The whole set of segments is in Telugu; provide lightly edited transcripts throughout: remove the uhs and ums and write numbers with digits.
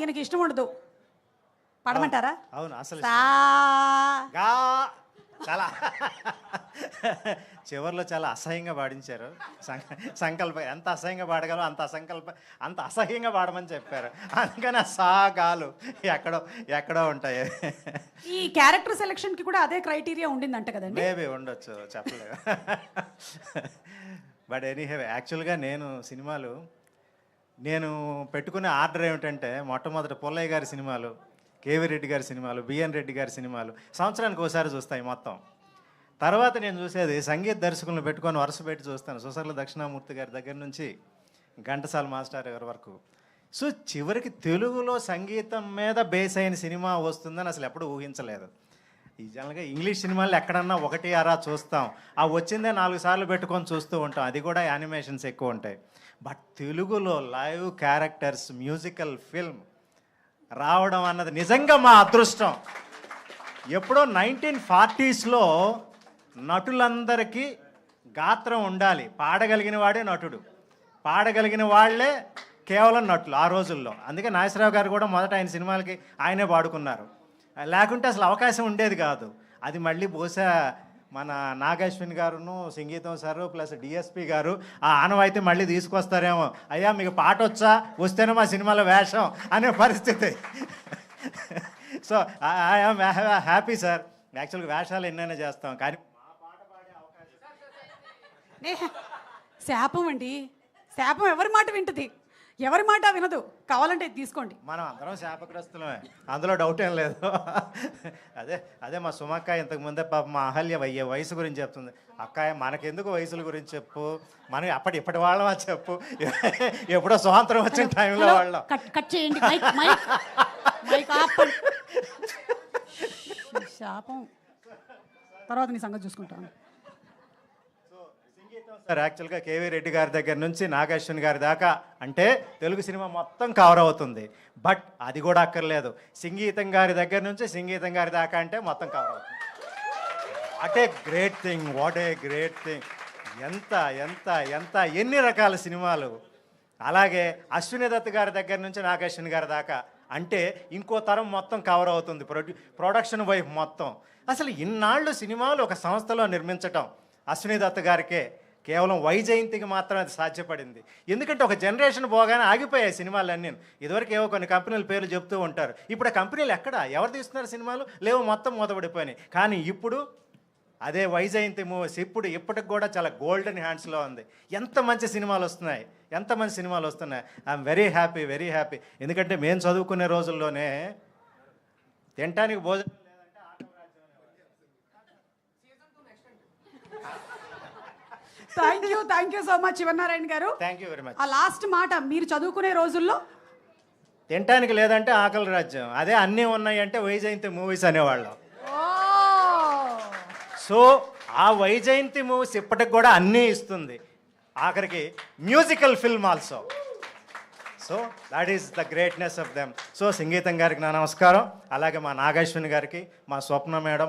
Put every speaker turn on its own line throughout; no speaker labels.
ఈయనకి ఇష్టం ఉండదు. పడమంటారా?
అవును, అసలు
సా
గా చాలా చివరిలో చాలా అసహ్యంగా పాడించారు. సంకల్ప ఎంత అసహ్యంగా పాడగలరో అంత అసహ్యంగా పాడమని చెప్పారు. అందుకని ఆ సాగాలు ఎక్కడో ఉంటాయి.
ఈ క్యారెక్టర్ సెలెక్షన్కి కూడా అదే క్రైటీరియా ఉండిందంట కదండి?
మేబీ ఉండొచ్చు, చెప్పలేదు. బట్ ఎనీహే, యాక్చువల్గా నేను పెట్టుకునే ఆర్డర్ ఏమిటంటే, మొట్టమొదటి పుల్లయ్య గారి సినిమాలు, కేవీ రెడ్డి గారి సినిమాలు, బిఎన్ రెడ్డి గారి సినిమాలు సంవత్సరానికి ఒకసారి చూస్తాయి మొత్తం. తర్వాత నేను చూసేది సంగీత దర్శకులను పెట్టుకొని వరుస పెట్టి చూస్తాను. సుసర్ల దక్షిణామూర్తి గారి దగ్గర నుంచి ఘంటసాల మాస్టర్ గారి వరకు. సో చివరికి తెలుగులో సంగీతం మీద బేస్ అయిన సినిమా వస్తుందని అసలు ఎప్పుడు ఊహించలేదు. ఈ జనరల్గా ఇంగ్లీష్ సినిమాలు ఎక్కడన్నా ఒకటి అరా చూస్తాం, ఆ వచ్చిందే 4 సార్లు పెట్టుకొని చూస్తూ ఉంటాం, అది కూడా యానిమేషన్స్ ఎక్కువ ఉంటాయి. బట్ తెలుగులో లైవ్ క్యారెక్టర్స్ మ్యూజికల్ ఫిల్మ్ రావడం అన్నది నిజంగా మా అదృష్టం. ఎప్పుడో 1940s నటులందరికీ గాత్రం ఉండాలి, పాడగలిగిన వాడే నటుడు, పాడగలిగిన వాళ్ళే కేవలం నటులు ఆ రోజుల్లో. అందుకే నాగేశ్వరరావు గారు కూడా మొదట ఆయన సినిమాలకి ఆయనే పాడుకున్నారు, లేకుంటే అసలు అవకాశం ఉండేది కాదు. అది మళ్ళీ బహుశా మన నాగశ్విన్ గారును, సంగీతం సారు ప్లస్ డిఎస్పి గారు ఆ ఆనవాయితీ మళ్ళీ తీసుకొస్తారేమో, అయ్యా మీకు పాట వచ్చా, వస్తేనే మా సినిమాలో వేషం అనే పరిస్థితి. So I'm happy sir. యాక్చువల్గా వేషాలు ఎన్నైనా చేస్తాం, కానీ
శాపం అండి, శాపం ఎవరి మాట వింటది? ఎవరి మాట వినదు. కావాలంటే తీసుకోండి.
మనం అందరం శాపగ్రస్తులమే, అందులో డౌట్ ఏం లేదు. అదే మా సుమక్క ఇంతకుముందే పాప మా అహల్య వయసు గురించి చెప్తుంది. అక్కాయ మనకెందుకు వయసుల గురించి చెప్పు, మనం ఇప్పటి వాళ్ళమా చెప్పు, ఎప్పుడో స్వాతంత్రం వచ్చిన టైంలో వాళ్ళం.
కట్ చేయండి, శాపం తర్వాత నీ సంగతి చూసుకుంటాను.
సార్ యాక్చువల్గా కేవీ రెడ్డి గారి దగ్గర నుంచి నాగేశ్వన్ గారి దాకా అంటే తెలుగు సినిమా మొత్తం కవర్ అవుతుంది. బట్ అది కూడా అక్కర్లేదు, సంగీతం గారి దగ్గర నుంచి సంగీతం గారి దాకా అంటే మొత్తం కవర్ అవుతుంది. What a great thing. ఎంత ఎన్ని రకాల సినిమాలు. అలాగే అశ్విని దత్ గారి దగ్గర నుంచి నాగేశ్వన్ గారి దాకా అంటే ఇంకో తరం మొత్తం కవర్ అవుతుంది. ప్రొడక్షన్ వైపు మొత్తం. అసలు ఇన్నాళ్ళు సినిమాలు ఒక సంస్థలో నిర్మించటం అశ్విని దత్ గారికే, కేవలం వైజయంతికి మాత్రం అది సాధ్యపడింది. ఎందుకంటే ఒక జనరేషన్ పోగానే ఆగిపోయాయి సినిమాలన్నీ. ఇదివరకు ఏవో కొన్ని కంపెనీల పేర్లు చెప్తూ ఉంటారు, ఇప్పుడు ఆ కంపెనీలు ఎవరు తీస్తున్నారు సినిమాలు లేవు, మొత్తం మూతపడిపోయినాయి. కానీ ఇప్పుడు అదే వైజయంతి మూవీస్ ఇప్పటికి కూడా చాలా గోల్డెన్ హ్యాండ్స్లో ఉంది. ఎంత మంచి సినిమాలు వస్తున్నాయి. I'm very happy. ఎందుకంటే మేము చదువుకునే రోజుల్లోనే తినటానికి భోజనం
thank you so much Sivanarayana గారు.
Thank you very much.
ఆ లాస్ట్ మాట, మీరు చదువుకునే రోజుల్లో
తినటానికి లేదంటే ఆకలి రాజ్యం, అదే అన్నీ ఉన్నాయి అంటే వైజయంతి మూవీస్ అనేవాళ్ళం. సో ఆ వైజయంతి మూవీస్ ఇప్పటికి కూడా అన్నీ ఇస్తుంది, ఆఖరికి musical film also. So that is the greatness of them. So సంగీతం గారికి నా నమస్కారం, అలాగే మా నాగేశ్వని గారికి, మా స్వప్న మేడం,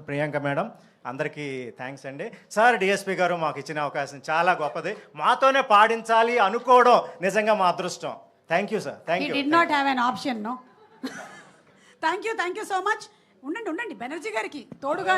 ప్రియాంక మేడం, అందరికీ థ్యాంక్స్ అండి. సార్ డిఎస్పి గారు మాకు ఇచ్చిన అవకాశం చాలా గొప్పది, మాతోనే పాడించాలి అనుకోవడం నిజంగా మా అదృష్టం. Thank you sir. Thank you.
He did not have an option, no. Thank you so much. ఉండండి బెనర్జీ గారికి తోడుగా